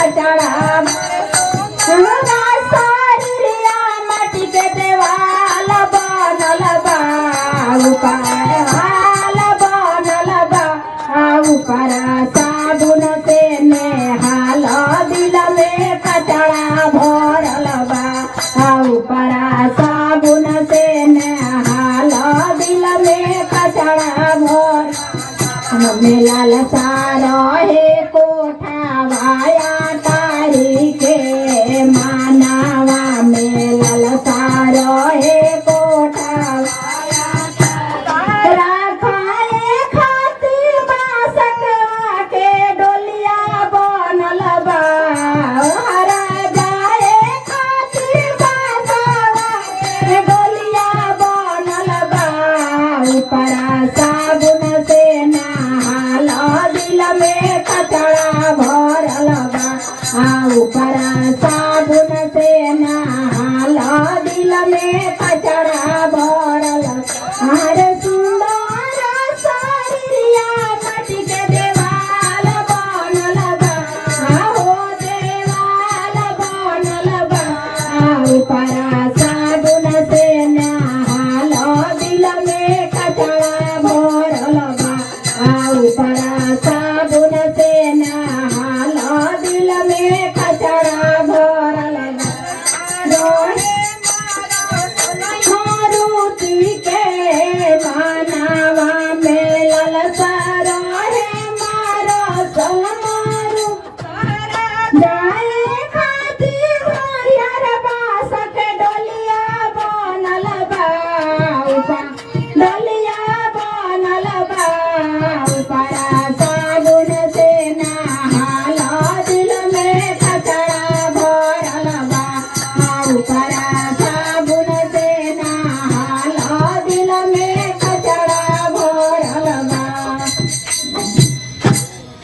कचड़ा शरीरिया माटी के देवाल बनल बा ऊपर हाल बनल बा ऊपर साबुन से नेहाल दिल में कचड़ा भरल बा ऊपर साबुन से नेहाल दिल में कचड़ा भर मिलल सारो हे कोठावाया तारी के मानावा मिलल सारो हे कोठावाया रखाए खाती बासक के डोलिया बनल बा हरा जाए खाती बासवा के डोलिया बनल बा ऊपर साबुन से नहाल दिल में कचड़ा भरल बा ऊपर